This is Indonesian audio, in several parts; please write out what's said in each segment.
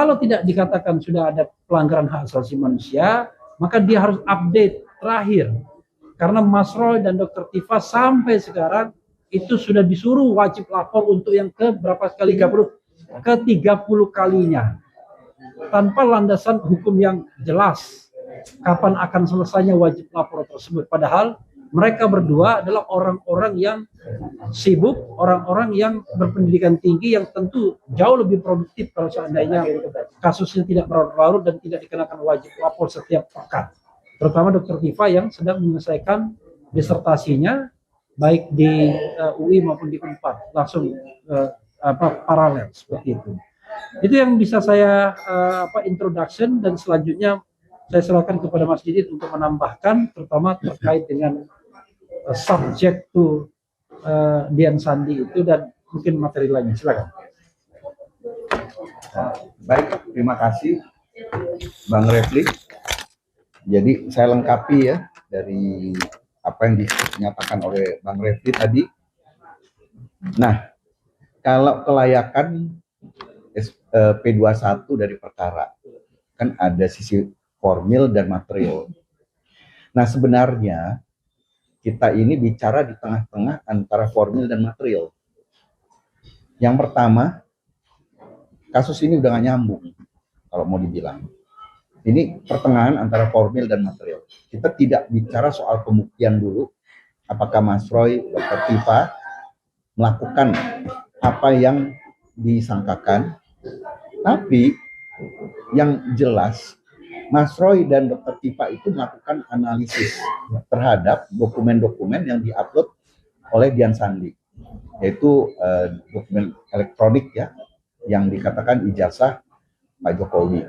Kalau tidak dikatakan sudah ada pelanggaran hak asasi manusia, maka dia harus update terakhir. Karena Mas Roy dan Dr. Tifa sampai sekarang itu sudah disuruh wajib lapor untuk yang ke berapa kali? 30 kalinya. Tanpa landasan hukum yang jelas. Kapan akan selesainya wajib lapor tersebut. Padahal mereka berdua adalah orang-orang yang sibuk, orang-orang yang berpendidikan tinggi yang tentu jauh lebih produktif kalau seandainya kasusnya tidak berlarut-larut dan tidak dikenakan wajib lapor setiap pekan. Terutama Dr. Tifa yang sedang menyelesaikan disertasinya baik di UI maupun di UNPAD, langsung paralel seperti itu. Itu yang bisa saya introduction, dan selanjutnya saya serahkan kepada Mas Didit untuk menambahkan, terutama terkait dengan subject to Dian Sandi itu dan mungkin materi lainnya. Silakan. Baik, terima kasih Bang Refli. Jadi saya lengkapi ya dari apa yang dinyatakan oleh Bang Refli tadi. Nah, kalau kelayakan P21 dari perkara kan ada sisi formil dan material. Nah, sebenarnya kita ini bicara di tengah-tengah antara formil dan material. Yang pertama, kasus ini udah gak nyambung kalau mau dibilang. Ini pertengahan antara formil dan material. Kita tidak bicara soal pembuktian dulu. Apakah Mas Roy, Dr. Tifa melakukan apa yang disangkakan. Tapi yang jelas Mas Roy dan Dr. Tifa itu melakukan analisis terhadap dokumen-dokumen yang diupload oleh Dian Sandi, yaitu dokumen elektronik ya, yang dikatakan ijazah Pak Jokowi.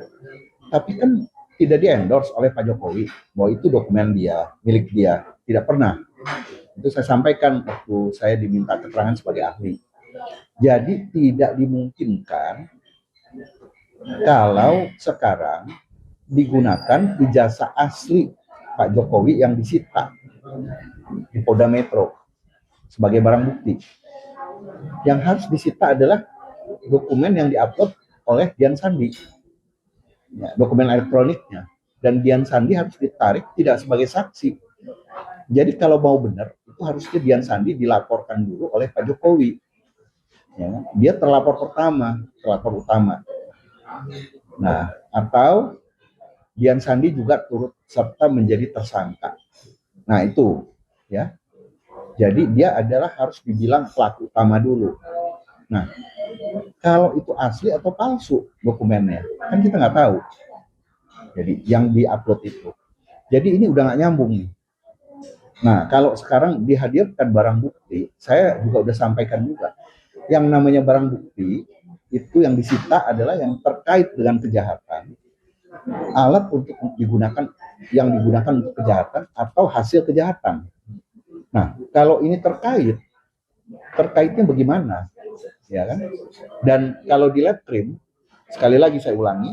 Tapi kan tidak di-endorse oleh Pak Jokowi bahwa itu dokumen dia, milik dia, tidak pernah. Itu saya sampaikan waktu saya diminta keterangan sebagai ahli. Jadi tidak dimungkinkan kalau sekarang digunakan ijazah asli Pak Jokowi yang disita di Polda Metro sebagai barang bukti. Yang harus disita adalah dokumen yang diupload oleh Dian Sandi, ya, dokumen elektroniknya, dan Dian Sandi harus ditarik tidak sebagai saksi. Jadi kalau mau benar itu harusnya Dian Sandi dilaporkan dulu oleh Pak Jokowi, ya, dia terlapor utama. Nah, atau Dian Sandi juga turut serta menjadi tersangka. Nah itu ya. Jadi dia adalah harus dibilang pelaku utama dulu. Nah, kalau itu asli atau palsu dokumennya, kan kita nggak tahu. Jadi yang diupload itu. Jadi ini udah nggak nyambung nih. Nah, kalau sekarang dihadirkan barang bukti, saya juga udah sampaikan juga. Yang namanya barang bukti itu yang disita adalah yang terkait dengan kejahatan. Alat untuk digunakan yang digunakan untuk kejahatan atau hasil kejahatan. Nah, kalau ini terkaitnya bagaimana, ya kan? Dan kalau di lab krim, sekali lagi saya ulangi,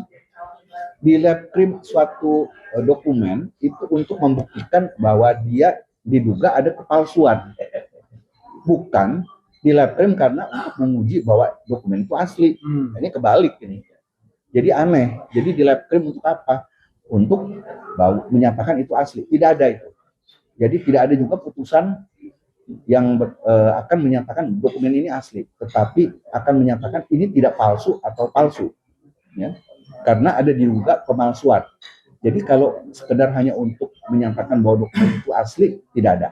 di lab krim suatu dokumen itu untuk membuktikan bahwa dia diduga ada kepalsuan, bukan di lab krim karena untuk menguji bahwa dokumen itu asli. Ini kebalik ini. Jadi aneh. Jadi di lab krim untuk apa? Untuk menyatakan itu asli. Tidak ada itu. Jadi tidak ada juga putusan yang akan menyatakan dokumen ini asli, tetapi akan menyatakan ini tidak palsu atau palsu, ya, karena ada diduga pemalsuan. Jadi kalau sekedar hanya untuk menyatakan bahwa dokumen itu asli, tidak ada.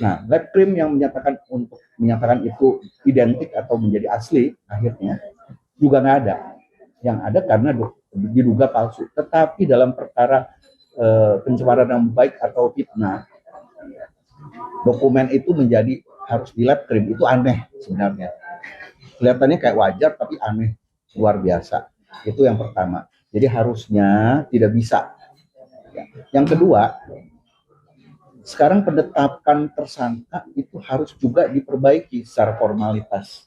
Nah, lab krim yang menyatakan itu identik atau menjadi asli, akhirnya juga nggak ada. Yang ada karena diduga palsu. Tetapi dalam perkara pencemaran nama baik atau fitnah, dokumen itu menjadi harus di lab krim, itu aneh sebenarnya. Kelihatannya kayak wajar tapi aneh, luar biasa. Itu yang pertama. Jadi harusnya tidak bisa. Yang kedua, sekarang penetapan tersangka itu harus juga diperbaiki secara formalitas.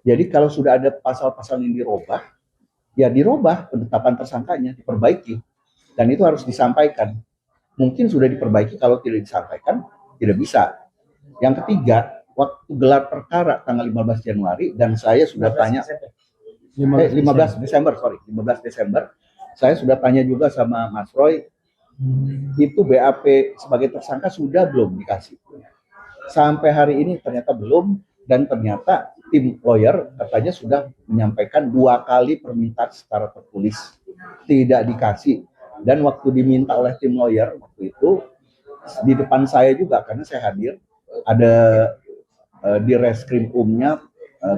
Jadi kalau sudah ada pasal-pasal yang dirubah, ya dirubah penetapan tersangkanya, diperbaiki. Dan itu harus disampaikan. Mungkin sudah diperbaiki, kalau tidak disampaikan, tidak bisa. Yang ketiga, waktu gelar perkara tanggal 15 Januari, dan saya sudah tanya 15 Desember, sorry, 15 Desember. Saya sudah tanya juga sama Mas Roy, itu BAP sebagai tersangka sudah belum dikasih. Sampai hari ini ternyata belum, dan ternyata tim lawyer katanya sudah menyampaikan 2 kali permintaan secara tertulis, tidak dikasih. Dan waktu diminta oleh tim lawyer waktu itu di depan saya juga, karena saya hadir, ada di reskrim umnya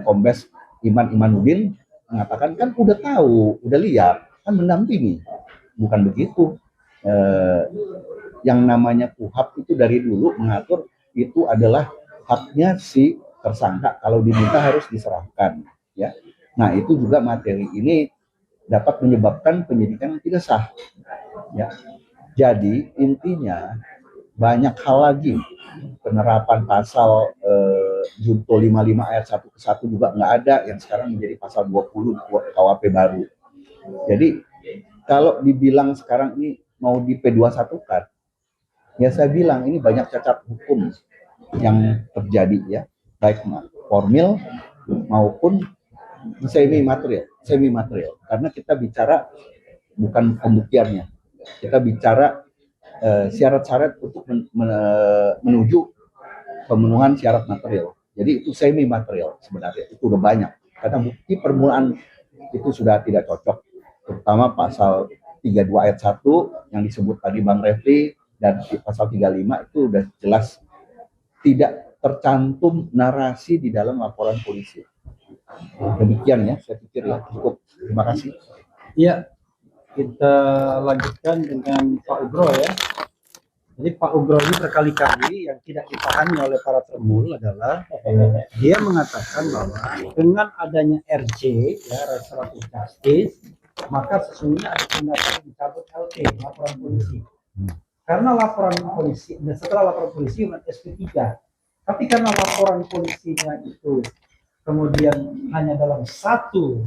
Kombes Iman Imanuddin mengatakan, kan udah tahu, udah lihat, kan mendampingi. Bukan begitu. Yang namanya KUHP itu dari dulu mengatur itu adalah haknya si tersangka, kalau diminta harus diserahkan, ya. Nah, itu juga materi ini dapat menyebabkan penyidikan yang tidak sah, ya. Jadi intinya banyak hal lagi, penerapan pasal Junto 55 ayat 1 ke 1 juga nggak ada, yang sekarang menjadi pasal 20 KUHP baru. Jadi kalau dibilang sekarang ini mau di P21 kan, ya saya bilang ini banyak cacat hukum yang terjadi, ya, baik formil maupun semi material, karena kita bicara bukan pembuktiannya, kita bicara syarat-syarat untuk menuju pemenuhan syarat material. Jadi itu semi material sebenarnya, itu udah banyak, karena bukti permulaan itu sudah tidak cocok, terutama pasal 32 ayat 1 yang disebut tadi Bang Refli, dan di pasal 35 itu udah jelas tidak tercantum narasi di dalam laporan polisi. Demikian ya, saya pikir ya cukup. Terima kasih. Iya, kita lanjutkan dengan Pak Ugro ya. Jadi Pak Ugro ini berkali-kali yang tidak dipahami oleh para termul adalah dia mengatakan bahwa dengan adanya RJ, ya, Restoratif Justice, maka sesungguhnya ada tindakan dicabut LP, laporan polisi. Karena laporan polisi, dan setelah laporan polisi SP3, tapi karena laporan polisinya itu kemudian hanya dalam satu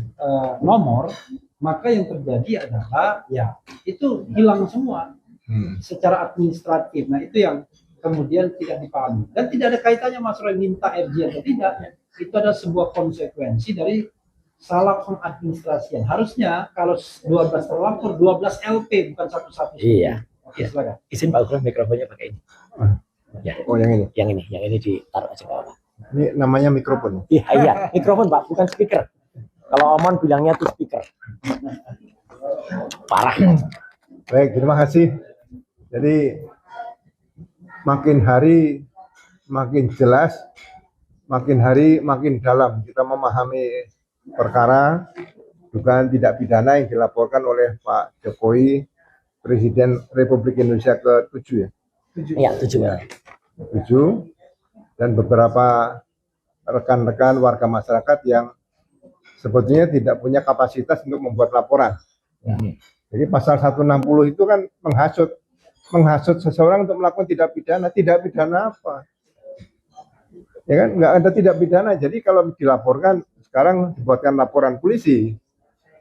nomor, maka yang terjadi adalah ya itu hilang semua secara administratif. Nah, itu yang kemudian tidak dipahami, dan tidak ada kaitannya Mas Roy minta RJ atau tidak. Itu ada sebuah konsekuensi dari salah pengadministrasian. Harusnya kalau 12 terlapor 12 LP, bukan satu-satu. Iya. Oke, silakan. Izin Pak Ugro, mikrofonnya pakai ini. Ya. Oh, yang ini. Yang ini ditaruh aja ke bawah. Ini namanya mikrofon. Iya, mikrofon Pak, bukan speaker. Kalau Omon bilangnya tuh speaker. Parah. Baik, terima kasih. Jadi makin hari makin jelas, makin hari makin dalam kita memahami perkara dugaan tidak pidana yang dilaporkan oleh Pak Jokowi, Presiden Republik Indonesia ke-7 ya. Iya, 7. Ya, 7, dan beberapa rekan-rekan warga masyarakat yang sebetulnya tidak punya kapasitas untuk membuat laporan. Jadi pasal 160 itu kan menghasut seseorang untuk melakukan tidak pidana. Tidak pidana apa? Ya kan, nggak ada tidak pidana. Jadi kalau dilaporkan, sekarang dibuatkan laporan polisi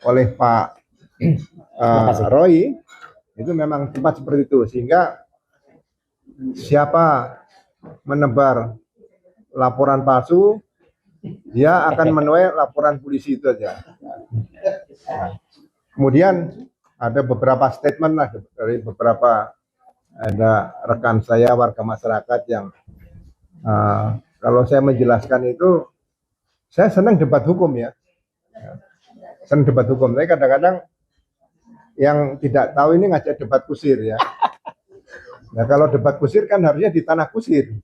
oleh Pak Roy, itu memang tepat seperti itu, sehingga siapa menebar laporan palsu, dia akan menuai laporan polisi itu aja. Kemudian ada beberapa statement lah dari beberapa, ada rekan saya warga masyarakat yang kalau saya menjelaskan itu, saya senang debat hukum ya, senang debat hukum. Tapi kadang-kadang yang tidak tahu ini ngajak debat kusir ya. Nah, kalau debat kusir kan harusnya di tanah kusir.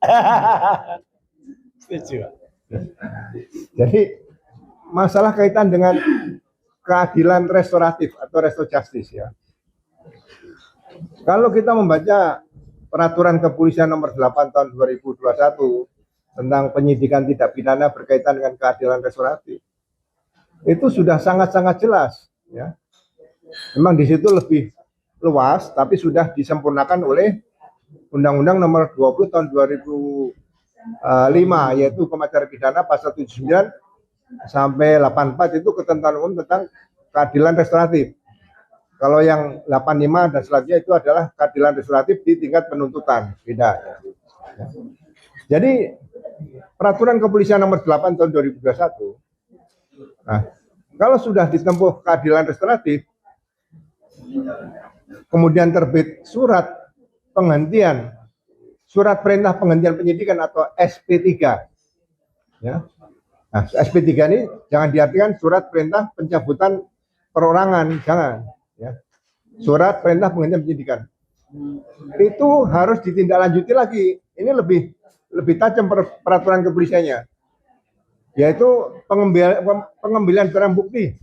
Jadi masalah kaitan dengan keadilan restoratif atau resto justice ya. Kalau kita membaca peraturan kepolisian nomor 8 tahun 2021 tentang penyidikan tidak pidana berkaitan dengan keadilan restoratif, itu sudah sangat-sangat jelas ya. Memang di situ lebih luas, tapi sudah disempurnakan oleh Undang-Undang nomor 20 tahun 2005, yaitu hukum acara pidana pasal 79 sampai 84 itu ketentuan umum tentang keadilan restoratif. Kalau yang 85 dan selanjutnya itu adalah keadilan restoratif di tingkat penuntutan, beda ya. Jadi peraturan kepolisian nomor 8 tahun 2021, nah, Kalau sudah ditempuh keadilan restoratif, kemudian terbit surat penghentian, surat perintah penghentian penyidikan atau SP3, ya. Nah, SP3 ini jangan diartikan surat perintah pencabutan perorangan, jangan, ya. Surat perintah penghentian penyidikan itu harus ditindaklanjuti lagi. Ini lebih tajam peraturan kepolisiannya, yaitu pengambilan barang bukti.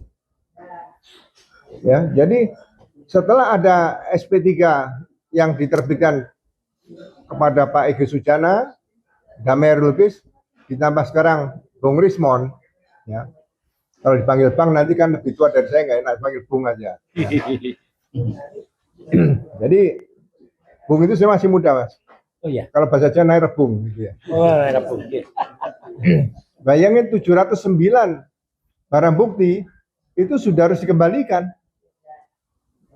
Ya, jadi setelah ada SP3 yang diterbitkan kepada Pak Egy Sujana, Damai Lubis, ditambah sekarang Bung Rismon, ya. Kalau dipanggil Bang nanti kan lebih tua dari saya, nggak enak dipanggil Bung aja. Ya. Jadi Bung itu saya masih muda, Mas. Oh iya. Kalau bahasa Jawa naik rebung gitu ya. Oh, rebung. Bayangin 709 barang bukti itu sudah harus dikembalikan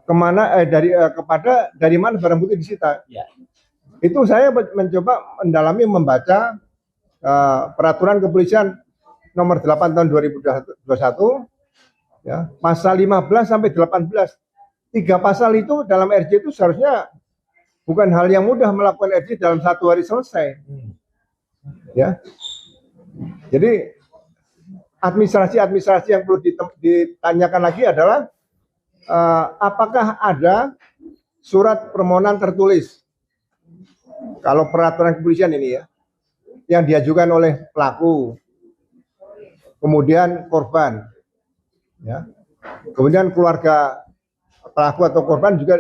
kemana dari mana barang bukti disita. Ya. Itu saya mencoba mendalami membaca peraturan kepolisian nomor 8 tahun 2021, ya, pasal 15 sampai 18. 3 pasal itu dalam RJ itu seharusnya bukan hal yang mudah melakukan RJ dalam 1 hari selesai. Ya. Jadi administrasi yang perlu ditanyakan lagi adalah apakah ada surat permohonan tertulis kalau peraturan kepolisian ini, ya, yang diajukan oleh pelaku, kemudian korban, ya, kemudian keluarga pelaku atau korban juga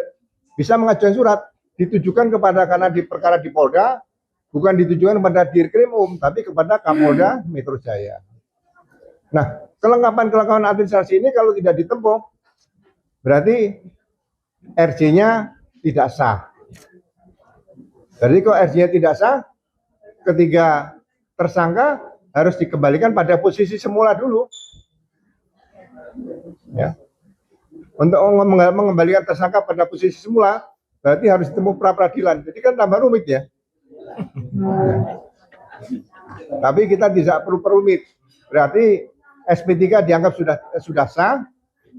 bisa mengajukan surat ditujukan kepada, karena di perkara di Polda bukan ditujukan kepada Dirkrimum tapi kepada Kapolda Metro Jaya. Nah, kelengkapan administrasi ini kalau tidak ditempuh berarti RJ-nya tidak sah. Jadi kalau RJ-nya tidak sah, ketiga tersangka harus dikembalikan pada posisi semula dulu. Ya. Untuk mengembalikan tersangka pada posisi semula berarti harus ditempuh pra peradilan. Jadi kan tambah rumit, ya. Tapi kita tidak perlu perumit. Berarti SP3 dianggap sudah sah.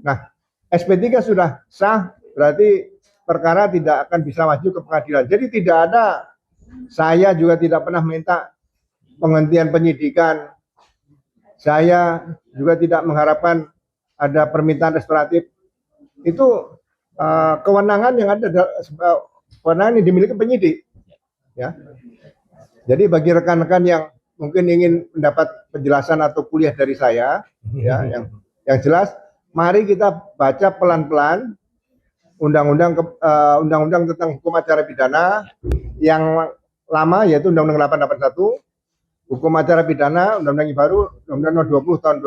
Nah, SP3 sudah sah berarti perkara tidak akan bisa maju ke pengadilan. Jadi tidak ada, saya juga tidak pernah minta penghentian penyidikan. Saya juga tidak mengharapkan ada permintaan restoratif. Itu kewenangan yang ada, kewenangan yang dimiliki penyidik, ya. Jadi bagi rekan-rekan yang mungkin ingin mendapat penjelasan atau kuliah dari saya, ya, yang jelas, mari kita baca pelan-pelan undang-undang tentang hukum acara pidana yang lama, yaitu Undang-Undang 881, hukum acara pidana, undang-undang yang baru, Undang-Undang 20 tahun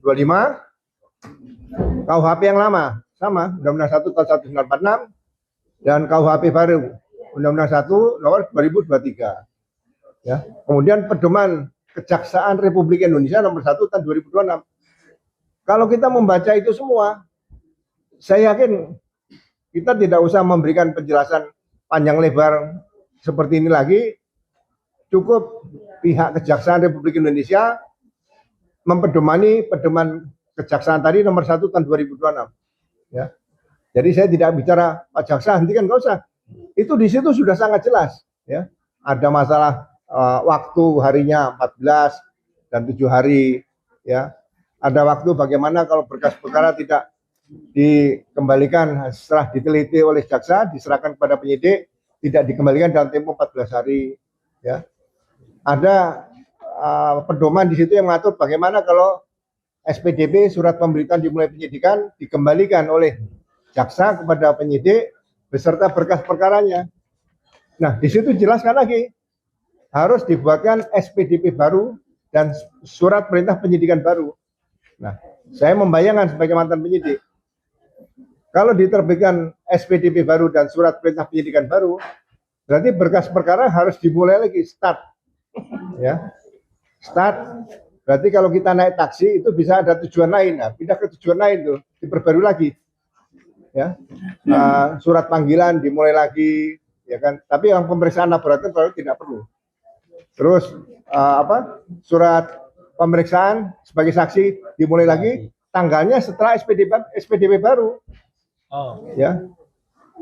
2025, KUHP yang lama sama, Undang-Undang 1 tahun 1946, dan KUHP baru, Undang-Undang 1 nomor 2023. Ya. Kemudian pedoman Kejaksaan Republik Indonesia nomor 1 tahun 2026. Kalau kita membaca itu semua, saya yakin kita tidak usah memberikan penjelasan panjang lebar seperti ini lagi. Cukup pihak Kejaksaan Republik Indonesia mempedomani pedoman Kejaksaan tadi nomor 1 tahun 2026. Ya. Jadi saya tidak bicara Pak Jaksa hentikan, nggak usah. Itu di situ sudah sangat jelas. Ya. Ada masalah waktu harinya 14 dan 7 hari. Ya. Ada waktu bagaimana kalau berkas perkara tidak dikembalikan setelah diteliti oleh jaksa, diserahkan kepada penyidik, tidak dikembalikan dalam tempo 14 hari. Ya. Ada pedoman di situ yang mengatur bagaimana kalau SPDP, surat pemberitaan dimulai penyidikan, dikembalikan oleh jaksa kepada penyidik beserta berkas perkaranya. Nah, di situ jelaskan lagi, harus dibuatkan SPDP baru dan surat perintah penyidikan baru. Nah, saya membayangkan sebagai mantan penyidik, kalau diterbitkan SPDP baru dan surat perintah penyidikan baru, berarti berkas perkara harus dimulai lagi, start. Ya, start. Berarti kalau kita naik taksi itu bisa ada tujuan lain, nah, pindah ke tujuan lain tuh, diperbarui lagi. Ya, surat panggilan dimulai lagi, ya kan? Tapi yang pemeriksaan laboratorium tidak perlu. Terus surat pemeriksaan sebagai saksi dimulai lagi, tanggalnya setelah SPDP baru. Oh. Ya,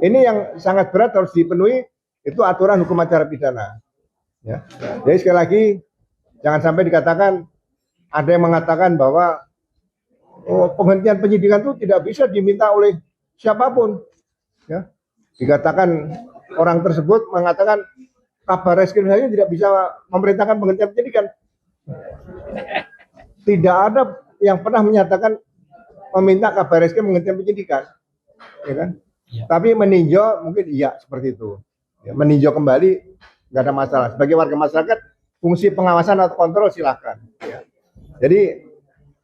ini yang sangat berat harus dipenuhi, itu aturan hukum acara pidana. Ya, jadi sekali lagi jangan sampai dikatakan ada yang mengatakan bahwa penghentian penyidikan itu tidak bisa diminta oleh siapapun. Ya, dikatakan orang tersebut mengatakan kabar reskrim saja tidak bisa memerintahkan penghentian penyidikan. Tidak ada yang pernah menyatakan meminta kabar reskrim menghentikan penyidikan, ya kan? Ya. Tapi meninjau mungkin iya seperti itu. Ya, meninjau kembali nggak ada masalah. Sebagai warga masyarakat, fungsi pengawasan atau kontrol silahkan. Ya. Jadi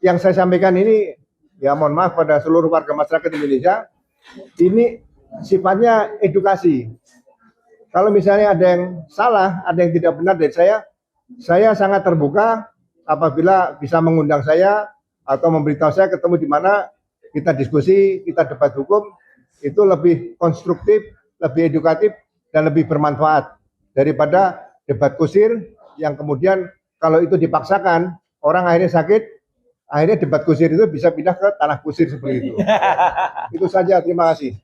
yang saya sampaikan ini, ya mohon maaf pada seluruh warga masyarakat Indonesia, ini sifatnya edukasi. Kalau misalnya ada yang salah, ada yang tidak benar dari saya sangat terbuka apabila bisa mengundang saya atau memberitahu saya ketemu di mana, kita diskusi, kita debat hukum, itu lebih konstruktif, lebih edukatif, dan lebih bermanfaat daripada debat kusir yang kemudian kalau itu dipaksakan, orang akhirnya sakit, akhirnya debat kusir itu bisa pindah ke tanah kusir seperti itu. Itu saja, terima kasih.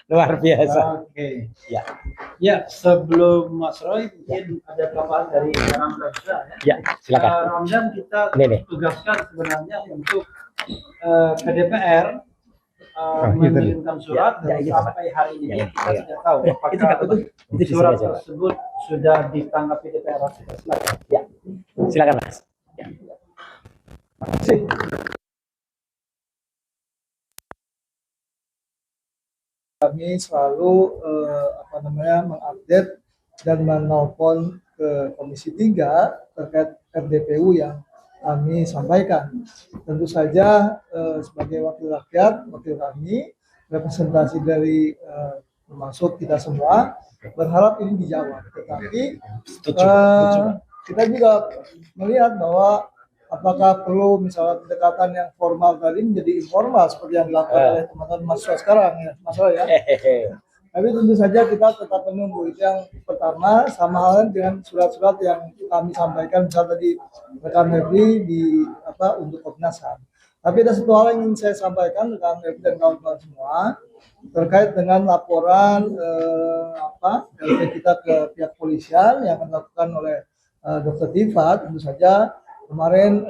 Luar biasa. Oke. Ya. Ya, sebelum Mas Roy mungkin ada tambahan dari Ramdan. Ya, silakan. Ramdan kita Ini. tugaskan sebenarnya untuk ke DPR mengirimkan surat dan sampai hari ini kita tidak tahu apakah surat tersebut sudah ditanggapi DPR. Silakan. Ya, silakan Mas. Ya. Kami selalu mengupdate dan menelpon ke Komisi 3 terkait RDPU yang kami sampaikan. Tentu saja sebagai wakil rakyat, wakil kami, representasi dari termasuk kita semua, berharap ini dijawab. Tetapi kita juga melihat bahwa apakah perlu misalnya pendekatan yang formal tadi menjadi informal seperti yang dilakukan oleh teman-teman mahasiswa sekarang ya, masalah ya. Tapi tentu saja kita tetap menunggu. Itu yang pertama, sama halnya dengan surat-surat yang kami sampaikan misalnya tadi rekan Refli untuk Komnas HAM. Tapi ada satu hal yang ingin saya sampaikan rekan Refli dan kawan-kawan semua terkait dengan laporan LP kita ke pihak polisian yang akan dilakukan oleh Dr. Tifa. Tentu saja kemarin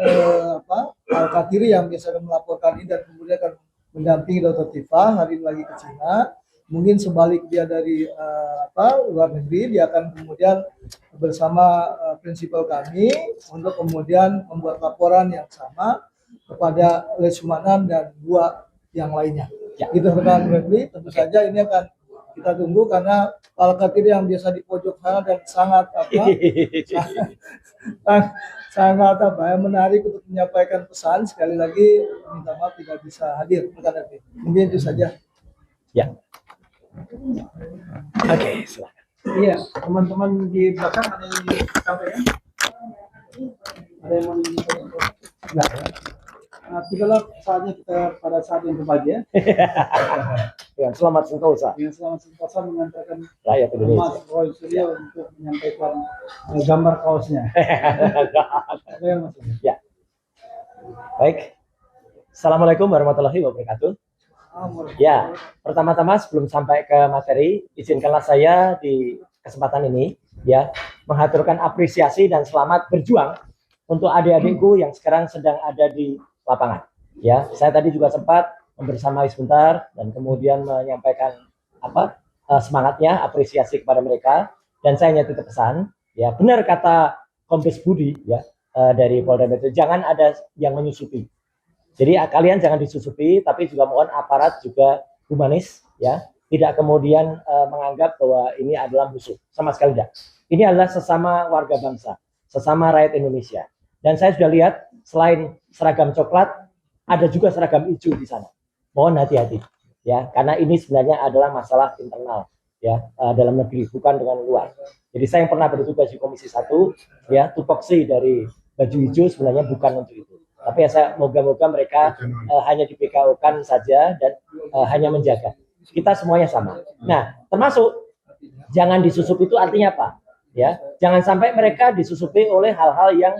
Al-Katiri yang biasa melaporkan ini dan kemudian akan mendampingi Dr. Tifa hari ini lagi ke Cina. Mungkin sebalik dia dari luar negeri, dia akan kemudian bersama prinsipal kami untuk kemudian membuat laporan yang sama kepada Lesmanan dan dua yang lainnya. Ya. Itu rekan Refli, tentu saja ini akan kita tunggu karena Al-Katiri yang biasa di pojok sana dan sangat sangat menarik untuk menyampaikan pesan. Sekali lagi minta maaf tidak bisa hadir. Mungkin itu saja. Ya. Oke, silakan. Iya, teman-teman di belakang ada yang disampaikan? Ada yang mau disampaikan? Enggak ya? Tinggallah saatnya kita pada saat yang berbahagia. Ya, selamat sentosa. Selamat sentosa mengantarkan rakyat Indonesia. Mas Roy Suryo untuk menyampaikan gambar kaosnya. Ya. Baik. Assalamualaikum warahmatullahi wabarakatuh. Ya, pertama-tama sebelum sampai ke materi, izinkanlah saya di kesempatan ini ya mengaturkan apresiasi dan selamat berjuang untuk adik-adikku yang sekarang sedang ada di lapangan. Ya, saya tadi juga sempat bersamai sebentar dan kemudian menyampaikan semangatnya, apresiasi kepada mereka, dan saya hanya titip pesan, ya benar kata Kombes Budi ya dari Polda Metro, jangan ada yang menyusupi. Jadi kalian jangan disusupi, tapi juga mohon aparat juga humanis ya, tidak kemudian menganggap bahwa ini adalah musuh, sama sekali tidak. Ini adalah sesama warga bangsa, sesama rakyat Indonesia. Dan saya sudah lihat selain seragam coklat, ada juga seragam hijau di sana. Mohon hati-hati ya, karena ini sebenarnya adalah masalah internal ya dalam negeri, bukan dengan luar. Jadi saya yang pernah bertugas di Komisi 1 ya, tupoksi dari baju hijau sebenarnya bukan untuk itu. Tapi ya saya moga-moga mereka hanya di PKO-kan saja dan hanya menjaga. Kita semuanya sama. Nah, termasuk jangan disusup itu artinya apa? Ya, jangan sampai mereka disusupi oleh hal-hal yang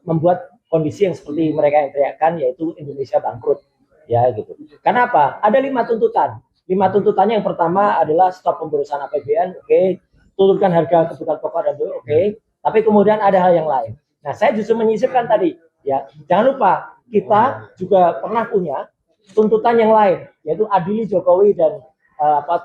membuat kondisi yang seperti mereka yang teriakkan, yaitu Indonesia bangkrut, ya gitu. Kenapa? Ada 5 tuntutan. 5 tuntutannya yang pertama adalah stop pemborosan APBN, oke. Turunkan harga kebutuhan pokok dan oke. Tapi kemudian ada hal yang lain. Nah, saya justru menyisipkan tadi, ya jangan lupa kita juga pernah punya tuntutan yang lain, yaitu adili Jokowi dan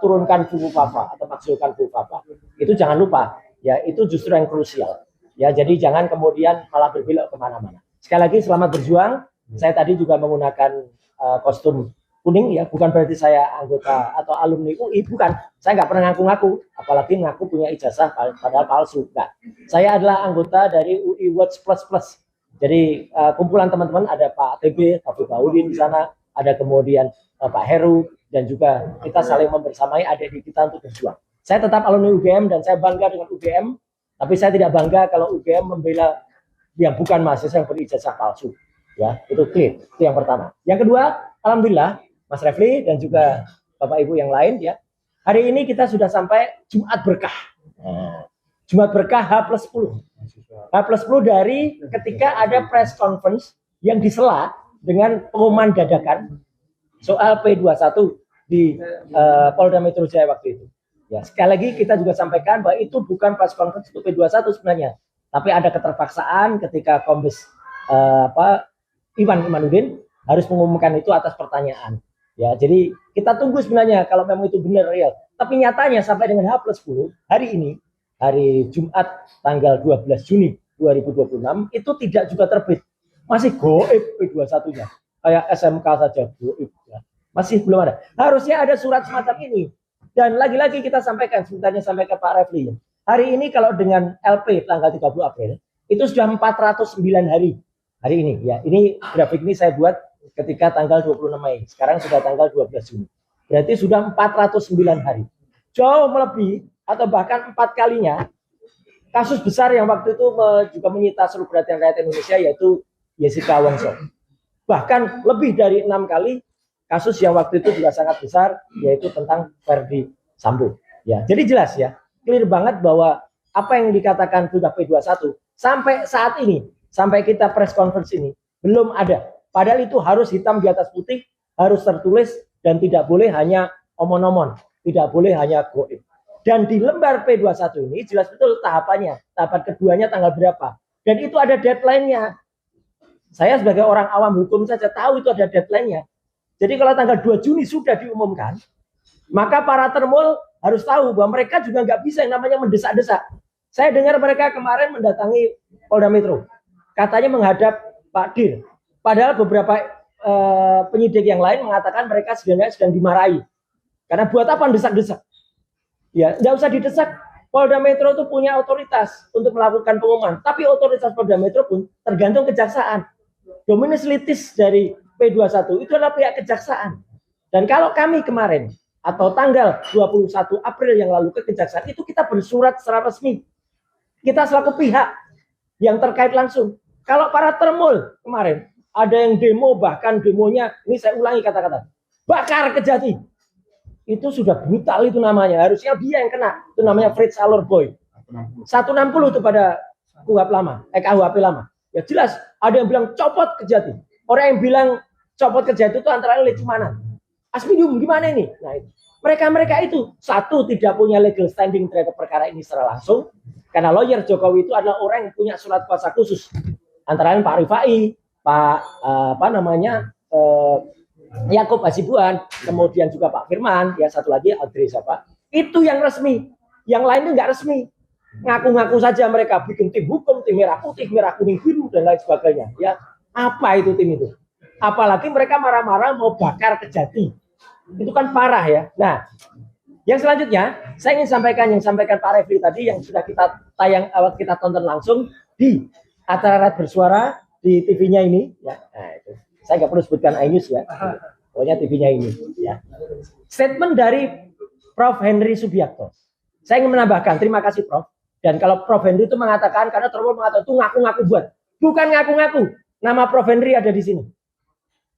turunkan buku papa atau maksulkan buku papa. Itu jangan lupa, ya itu justru yang krusial. Ya, jadi jangan kemudian malah berbelok kemana-mana. Sekali lagi selamat berjuang. Saya tadi juga menggunakan kostum kuning, ya bukan berarti saya anggota atau alumni UI, bukan. Saya nggak pernah ngaku-ngaku, apalagi ngaku punya ijazah padahal palsu. Enggak. Saya adalah anggota dari UI Watch Plus Plus. Jadi kumpulan teman-teman ada Pak TB, Taufik Baudin di sana, ada kemudian Pak Heru, dan juga kita saling membersamai adik-adik kita untuk berjuang. Saya tetap alumni UGM dan saya bangga dengan UGM, tapi saya tidak bangga kalau UGM membela yang bukan mahasiswa yang berijazah palsu. Ya, itu clear. Itu yang pertama. Yang kedua, alhamdulillah Mas Refli dan juga Bapak Ibu yang lain, ya. Hari ini kita sudah sampai Jumat Berkah. Jumat Berkah H+10. H+10 dari ketika ada press conference yang disela dengan pengumuman dadakan soal P21 di Polda Metro Jaya waktu itu. Ya, sekali lagi kita juga sampaikan bahwa itu bukan press conference untuk P21 sebenarnya, tapi ada keterpaksaan ketika Kombes Iwan Imanuddin harus mengumumkan itu atas pertanyaan. Ya, jadi kita tunggu sebenarnya kalau memang itu benar real. Tapi nyatanya sampai dengan H+10 hari ini, hari Jumat tanggal 12 Juni 2026 itu tidak juga terbit. Masih goib P21-nya. Kayak SMK saja goib, ya. Masih belum ada. Harusnya ada surat semacam ini. Dan lagi-lagi kita sampaikan, sebenarnya sampai ke Pak Refli. Hari ini kalau dengan LP tanggal 30 April itu sudah 409 hari. Hari ini, ya. Ini grafik ini saya buat ketika tanggal 26 Mei. Sekarang sudah tanggal 12 Juni. Berarti sudah 409 hari. Jauh melebihi atau bahkan 4 kalinya kasus besar yang waktu itu juga menyita seluruh perhatian rakyat Indonesia, yaitu Jessica Wongso. Bahkan lebih dari 6 kali kasus yang waktu itu juga sangat besar, yaitu tentang Verdi Sambo. Ya, jadi jelas ya, clear banget bahwa apa yang dikatakan sudah P21 sampai saat ini, sampai kita press conference ini belum ada. Padahal itu harus hitam di atas putih, harus tertulis dan tidak boleh hanya omon-omon, tidak boleh hanya goib. Dan di lembar P21 ini jelas betul tahapannya, tahapan keduanya tanggal berapa. Dan itu ada deadline-nya. Saya sebagai orang awam hukum saja tahu itu ada deadline-nya. Jadi kalau tanggal 2 Juni sudah diumumkan, maka para termul harus tahu bahwa mereka juga nggak bisa yang namanya mendesak-desak. Saya dengar mereka kemarin mendatangi Polda Metro, katanya menghadap Pak Dir. Padahal beberapa penyidik yang lain mengatakan mereka sebenarnya sedang dimarahi. Karena buat apa mendesak-desak? Ya, nggak usah didesak. Polda Metro itu punya otoritas untuk melakukan pengumuman. Tapi otoritas Polda Metro pun tergantung kejaksaan. Dominus litis dari P21 itu adalah pihak kejaksaan. Dan kalau kami kemarin atau tanggal 21 April yang lalu ke kejaksaan itu kita bersurat secara resmi. Kita selaku pihak yang terkait langsung. Kalau para termul kemarin ada yang demo, bahkan demonya, ini saya ulangi kata-kata, bakar Kejati. Itu sudah brutal itu namanya. Harusnya dia yang kena. Itu namanya Fritz Alorboy. 160 itu pada KUHP lama, KUHP lama. Ya jelas ada yang bilang copot Kejati. Orang yang bilang copot Kejati itu antara lain Lecumana. Asmidium gimana ini? Nah, mereka itu satu tidak punya legal standing terhadap perkara ini secara langsung. Karena lawyer Jokowi itu adalah orang yang punya surat kuasa khusus. Antara lain Pak Rifai, Pak Yakub Hasibuan, kemudian juga Pak Firman, ya satu lagi Audrey siapa? Itu yang resmi. Yang lain itu nggak resmi. Ngaku-ngaku saja mereka bikin tim hukum, tim merah putih, merah kuning biru dan lain sebagainya. Ya, apa itu tim itu? Apalagi mereka marah-marah mau bakar Kejati. Itu kan parah ya. Nah, yang selanjutnya saya ingin sampaikan yang sampaikan Pak Refli tadi yang sudah kita kita tonton langsung di acara Rakyat Bersuara di TV-nya ini. Ya, nah itu. Saya nggak perlu sebutkan iNews ya. Pokoknya TV-nya ini. Ya. Statement dari Prof. Henry Subiakto. Saya ingin menambahkan, terima kasih Prof. Dan kalau Prof. Henry itu mengatakan, karena terlalu mengatakan itu ngaku-ngaku buat. Bukan ngaku-ngaku. Nama Prof. Henry ada di sini.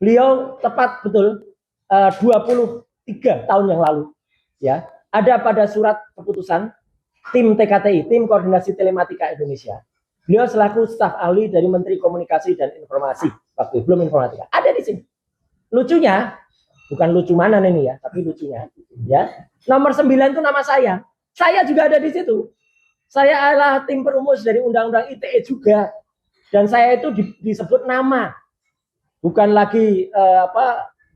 Beliau tepat betul 23 tahun yang lalu. Ya, ada pada surat keputusan tim TKTI, tim Koordinasi Telematika Indonesia. Beliau selaku staf ahli dari Menteri Komunikasi dan Informasi waktu belum informatika. Ada di sini. Lucunya, bukan lucu mana ini ya, tapi lucunya ya. Nomor 9 itu nama saya. Saya juga ada di situ. Saya adalah tim perumus dari Undang-Undang ITE juga. Dan saya itu disebut nama. Bukan lagi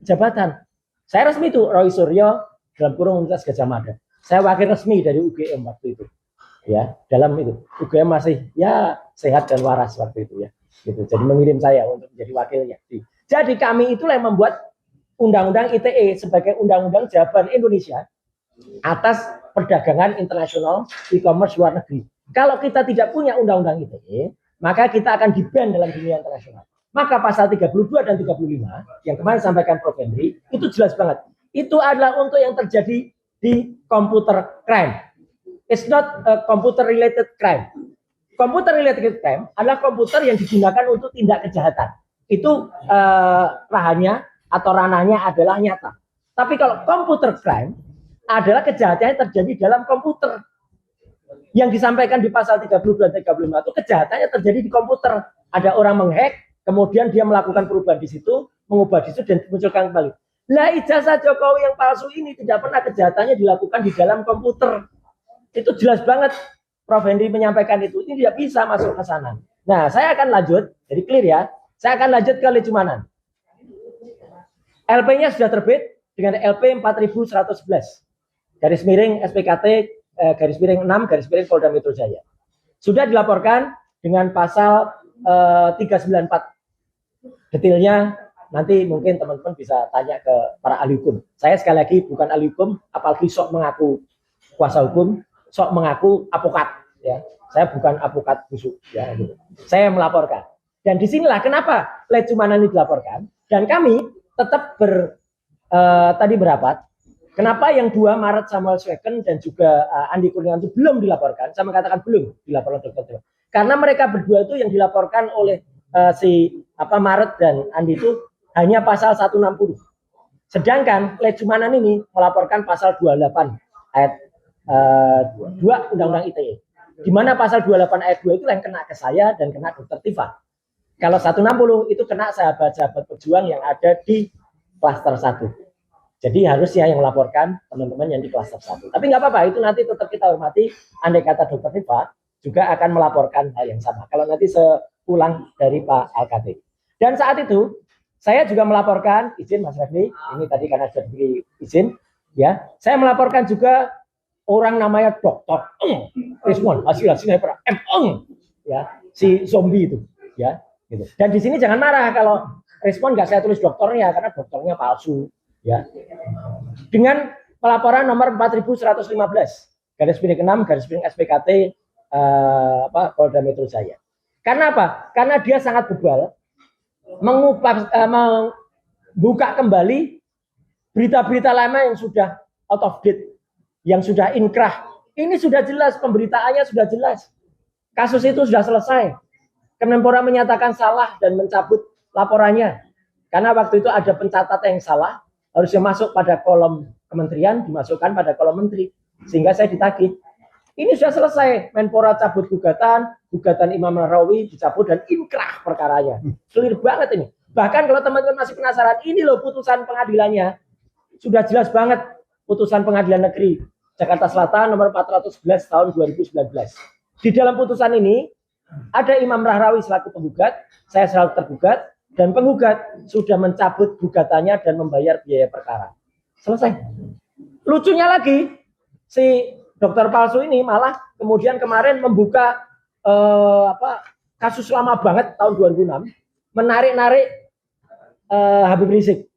jabatan. Saya resmi itu Roy Suryo dalam kurung Universitas Gadjah Mada. Saya wakil resmi dari UGM waktu itu. Ya, dalam itu UGM masih ya sehat dan waras waktu itu ya. Gitu. Jadi mengirim saya untuk menjadi wakilnya. Jadi kami itulah yang membuat Undang-Undang ITE sebagai Undang-Undang Jaban Indonesia atas perdagangan internasional e-commerce luar negeri. Kalau kita tidak punya Undang-Undang ITE, maka kita akan di-ban dalam dunia internasional. Maka pasal 32 dan 35 yang kemarin sampaikan Prof. Henry itu jelas banget. Itu adalah untuk yang terjadi di computer crime. It's not a computer related crime. Computer related crime adalah komputer yang digunakan untuk tindak kejahatan. Itu ranahnya adalah nyata. Tapi kalau computer crime adalah kejahatan yang terjadi dalam komputer. Yang disampaikan di pasal 32 dan 35 itu kejahatannya terjadi di komputer. Ada orang menghack, kemudian dia melakukan perubahan di situ, mengubah di situ dan dimunculkan kembali. Lah ijazah Jokowi yang palsu ini tidak pernah kejahatannya dilakukan di dalam komputer. Itu jelas banget Prof. Henry menyampaikan itu. Ini tidak bisa masuk ke sana. Nah, saya akan lanjut, jadi clear ya. Saya akan lanjut ke Lecumanan. LP-nya sudah terbit dengan LP 4111. Garis miring SPKT garis miring 6 garis miring Polda Metro Jaya. Sudah dilaporkan dengan pasal 394. Detailnya nanti mungkin teman-teman bisa tanya ke para ahli hukum. Saya sekali lagi bukan ahli hukum, apalagi sok mengaku kuasa hukum, sok mengaku avokat ya. Saya bukan avokat busuk ya gitu. Saya melaporkan. Dan disinilah kenapa Lecumanan ini dilaporkan dan kami tetap tadi berapat. Kenapa yang 2 Maret Samuel Sweken dan juga Andi Kurniawan itu belum dilaporkan? Saya mengatakan belum dilaporkan Dr. Karena mereka berdua itu yang dilaporkan oleh Maret dan Andi itu hanya pasal 160. Sedangkan Lecumanan ini melaporkan pasal 28 ayat 2 Undang-Undang ITE. Di mana pasal 28 ayat 2 itu yang kena ke saya dan kena Dr. Tifa. Kalau 160 itu kena sahabat-sahabat pejuang yang ada di klaster 1. Jadi harusnya yang melaporkan teman-teman yang di klaster 1. Tapi nggak apa-apa, itu nanti tetap kita hormati. Andai kata Dr. Tifa juga akan melaporkan hal yang sama. Kalau nanti sepulang dari Pak Alkatib. Dan saat itu saya juga melaporkan, izin Mas Refli, ini tadi karena sudah diberi izin, ya, saya melaporkan juga orang namanya Dr. Rismon hasil-hasilnya ya, si zombie itu, ya, gitu. Dan di sini jangan marah kalau Rismon nggak saya tulis dokternya karena dokternya palsu, ya. Dengan pelaporan nomor 4115 garis miring 6 garis miring SPKT Polda Metro Jaya. Karena apa? Karena dia sangat bebal membuka kembali berita-berita lama yang sudah out of date, yang sudah inkrah. Ini sudah jelas, pemberitaannya sudah jelas. Kasus itu sudah selesai. Kemenpora menyatakan salah dan mencabut laporannya. Karena waktu itu ada pencatatan yang salah, harusnya masuk pada kolom kementerian, dimasukkan pada kolom menteri. Sehingga saya ditagih. Ini sudah selesai. Menpora cabut gugatan Imam Nahrawi dicabut dan inkrah perkaranya. Clear banget ini. Bahkan kalau teman-teman masih penasaran, ini loh putusan pengadilannya. Sudah jelas banget putusan pengadilan negeri Jakarta Selatan nomor 411 tahun 2019. Di dalam putusan ini ada Imam Nahrawi selaku penggugat, saya selaku tergugat, dan penggugat sudah mencabut gugatannya dan membayar biaya perkara. Selesai. Lucunya lagi, si dokter palsu ini malah kemudian kemarin membuka kasus lama banget tahun 2006, menarik-narik Habib Rizik.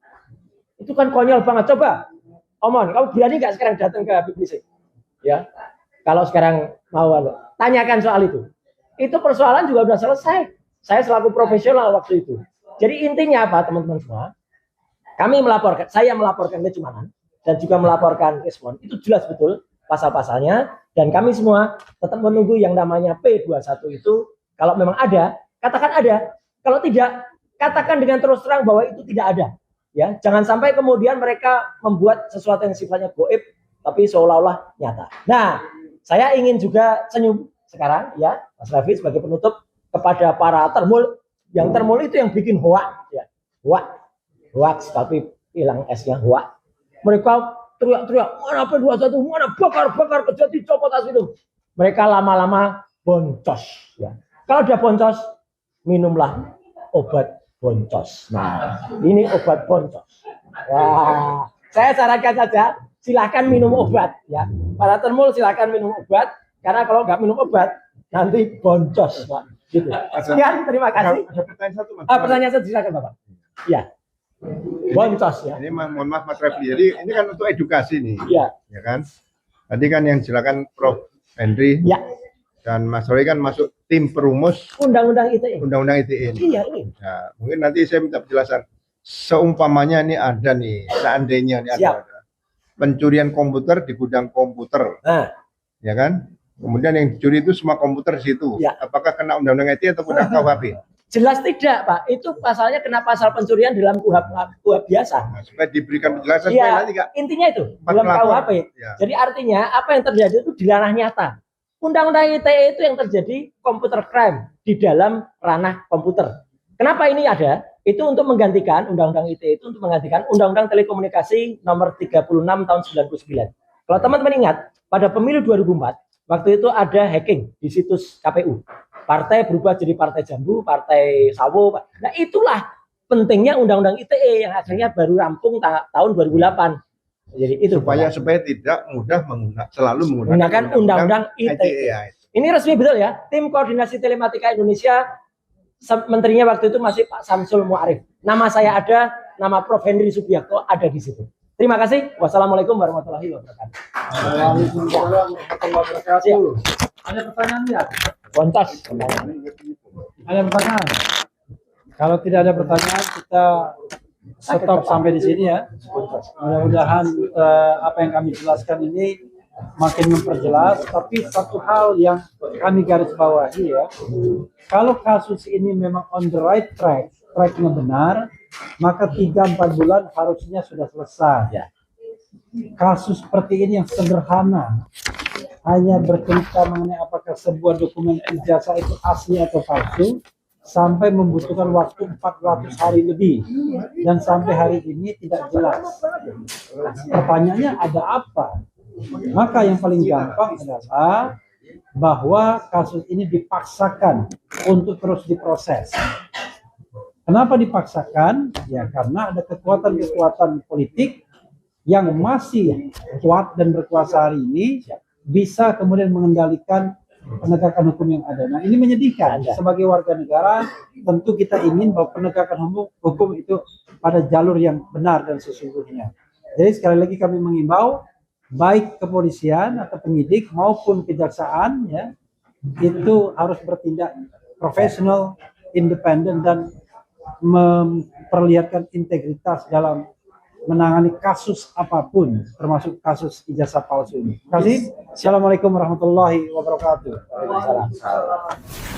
Itu kan konyol banget. Coba, Omon, kamu berani nggak sekarang datang ke Habib Rizik? Ya, kalau sekarang mau tanyakan soal itu. Itu persoalan juga sudah selesai. Saya selaku profesional waktu itu. Jadi intinya apa, teman-teman semua? Saya melaporkan Lecumanan dan juga melaporkan Respon. Itu jelas betul pasal-pasalnya, dan kami semua tetap menunggu yang namanya P21 itu. Kalau memang ada, katakan ada. Kalau tidak, katakan dengan terus terang bahwa itu tidak ada. Ya, jangan sampai kemudian mereka membuat sesuatu yang sifatnya goib, tapi seolah-olah nyata. Nah, saya ingin juga senyum sekarang, ya, Mas Raffi sebagai penutup. kepada para termul. Yang termul itu yang bikin hoak, ya. Hoax, tapi hilang S-nya hoak. Mereka teriak-teriak, mana P21, mana bakar, kejati, copot itu. Mereka lama-lama boncos. Ya. Kalau udah boncos, minumlah obat boncos. Nah, ini obat boncos. Ya, saya sarankan saja, silakan minum obat. Ya, para termul silakan minum obat, karena kalau nggak minum obat, nanti boncos, Pak. Gitu. Sekian, terima kasih. Ada pertanyaan satu, Mas. Pertanyaan satu, silakan Bapak. Ya. Boncos ya. Ini mohon maaf Mas Refli. Jadi ini kan untuk edukasi nih. Ya. Ya kan? Tadi kan yang silakan Prof Henry Ya. dan Mas Roy kan masuk tim perumus Undang-undang ITE. Undang-Undang ITE ini. Iya, ini. Nah, mungkin nanti saya minta penjelasan. Seumpamanya ini ada nih, seandainya ini Siap. ada pencurian komputer di gudang komputer, Nah, ya kan? Kemudian yang dicuri itu semua komputer di situ. Ya. Apakah kena Undang-Undang ITE atau kena KUHP? jelas tidak, Pak. Itu pasalnya kena pasal pencurian dalam KUHP biasa. Nah, supaya diberikan penjelasan supaya Iya, nanti nggak intinya itu Empat dalam pelapor. KUHP. Ya. Jadi artinya apa yang terjadi itu dilarang nyata. Undang-undang ITE itu yang terjadi computer crime di dalam ranah komputer. Kenapa ini ada? Itu untuk menggantikan Undang-Undang ITE itu untuk menggantikan Undang-Undang Telekomunikasi nomor 36 tahun 99. Kalau teman-teman ingat, pada pemilu 2004, waktu itu ada hacking di situs KPU. Partai berubah jadi partai jambu, partai sawo. Nah itulah pentingnya Undang-Undang ITE yang akhirnya baru rampung tahun 2008. Jadi itu supaya Bapak. supaya tidak mudah selalu Menggunakan Undang-Undang ITE. ya. Ini resmi betul ya. Tim Koordinasi Telematika Indonesia, menterinya waktu itu masih Pak Samsul Muarif. Nama saya ada, nama Prof Henry Subiakto ada di situ. Terima kasih. Wassalamualaikum warahmatullahi wabarakatuh. Waalaikumsalam warahmatullahi wabarakatuh. Ada pertanyaan nggak? Boncos. Ada pertanyaan? Kalau tidak ada pertanyaan, kita stop sampai di sini ya. Mudah-mudahan apa yang kami jelaskan ini makin memperjelas. Tapi satu hal yang kami garis bawahi ya, kalau kasus ini memang on the right tracknya benar, maka 3-4 bulan harusnya sudah selesai. Ya. Kasus seperti ini yang sederhana, hanya bercerita mengenai apakah sebuah dokumen ijazah itu asli atau palsu, sampai membutuhkan waktu 400 hari lebih, dan sampai hari ini tidak jelas. Pertanyaannya ada apa? Maka yang paling gampang adalah bahwa kasus ini dipaksakan untuk terus diproses. Kenapa dipaksakan? Ya karena ada kekuatan-kekuatan politik yang masih kuat dan berkuasa hari ini bisa kemudian mengendalikan penegakan hukum yang ada. Nah ini menyedihkan. Sebagai warga negara tentu kita ingin bahwa penegakan hukum itu pada jalur yang benar dan sesungguhnya. Jadi sekali lagi kami mengimbau baik kepolisian atau penyidik maupun kejaksaan ya itu harus bertindak profesional, independen dan memperlihatkan integritas dalam menangani kasus apapun, termasuk kasus ijazah palsu ini. Terima kasih. Assalamualaikum warahmatullahi wabarakatuh. Waalaikumsalam.